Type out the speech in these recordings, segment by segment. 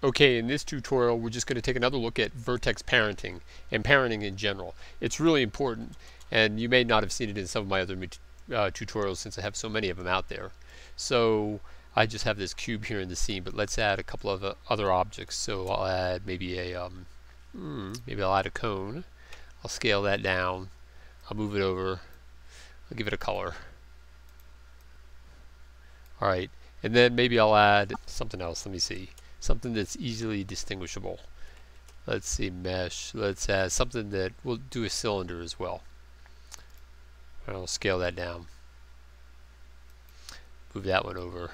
Okay, in this tutorial we're just going to take another look at Vertex parenting and parenting in general. It's really important, and you may not have seen it in some of my other tutorials since I have so many of them out there. So I just have this cube here in the scene, but let's add a couple of other objects. So I'll add maybe maybe I'll add a cone. I'll scale that down. I'll move it over. I'll give it a color. All right, and then maybe I'll add something else. Let me see. Something that's easily distinguishable. Let's see, mesh. Let's add something that we'll do a cylinder as well. I'll scale that down. Move that one over.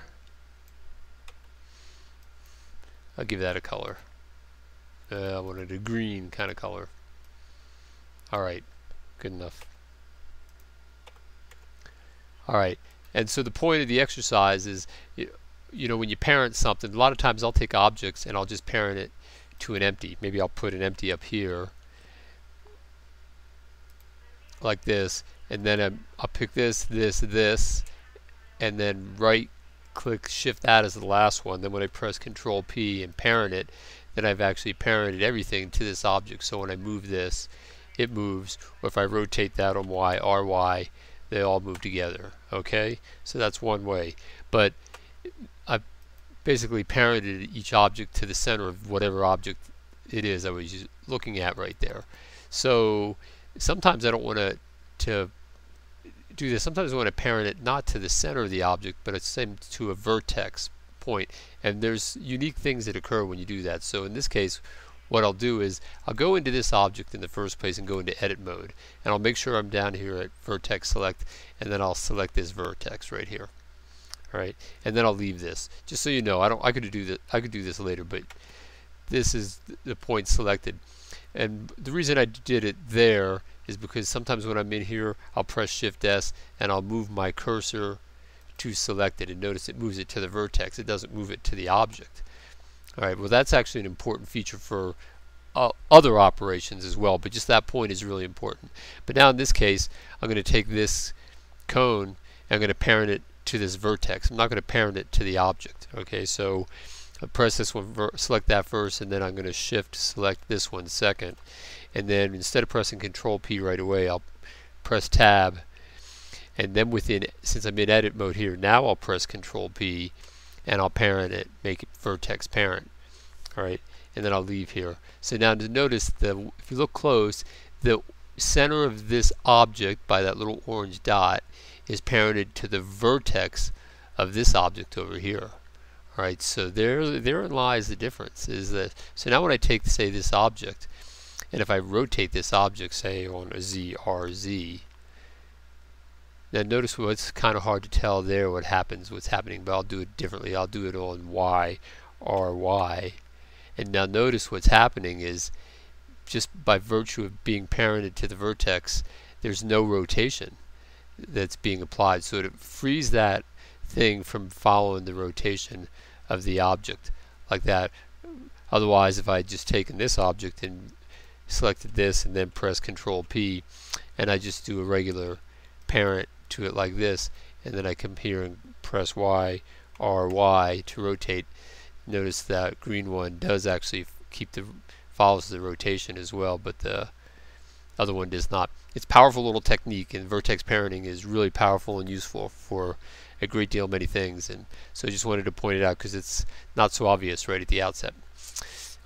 I'll give that a color. I wanted a green kind of color. Alright, good enough. Alright, and so the point of the exercise is, you know, when you parent something, a lot of times I'll take objects and I'll just parent it to an empty. Maybe I'll put an empty up here like this, and then I'll pick this, and then right click shift that as the last one. Then when I press Control P and parent it, then I've actually parented everything to this object. So when I move this, it moves, or if I rotate that on Y, RY, they all move together. Okay, so that's one way. But I've basically parented each object to the center of whatever object it is I was looking at right there. So sometimes I don't want to do this. Sometimes I want to parent it not to the center of the object, but it's same to a vertex point. And there's unique things that occur when you do that. So in this case, what I'll do is I'll go into this object in the first place and go into edit mode, and I'll make sure I'm down here at vertex select, and then I'll select this vertex right here. Alright, and then I'll leave this. Just so you know, I could do this later, but this is the point selected. And the reason I did it there is because sometimes when I'm in here, I'll press Shift S and I'll move my cursor to selected, and notice it moves it to the vertex. It doesn't move it to the object. Alright, well that's actually an important feature for other operations as well, but just that point is really important. But now in this case, I'm going to take this cone and I'm going to parent it to this vertex. I'm not going to parent it to the object. Okay, so I'll press this one, select that first, and then I'm going to shift select this one second, and then instead of pressing Control P right away, I'll press Tab, and then since I'm in edit mode here, now I'll press Control P and I'll parent it, make it vertex parent. Alright, and then I'll leave here. So now to notice if you look close, the center of this object by that little orange dot is parented to the vertex of this object over here. Alright, so therein lies the difference. So now when I take, say, this object, and if I rotate this object, say on a ZRZ, now notice what's kind of hard to tell there what's happening, but I'll do it differently. I'll do it on Y, RY, and now notice what's happening is just by virtue of being parented to the vertex, there's no rotation that's being applied, so it frees that thing from following the rotation of the object like that. Otherwise, if I had just taken this object and selected this and then press Control P and I just do a regular parent to it like this, and then I come here and press Y, RY to rotate, notice that green one does actually follows the rotation as well, but the other one does not. It's a powerful little technique, and vertex parenting is really powerful and useful for a great deal many things, and so I just wanted to point it out because it's not so obvious right at the outset.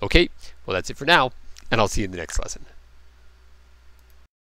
Okay, well that's it for now, and I'll see you in the next lesson.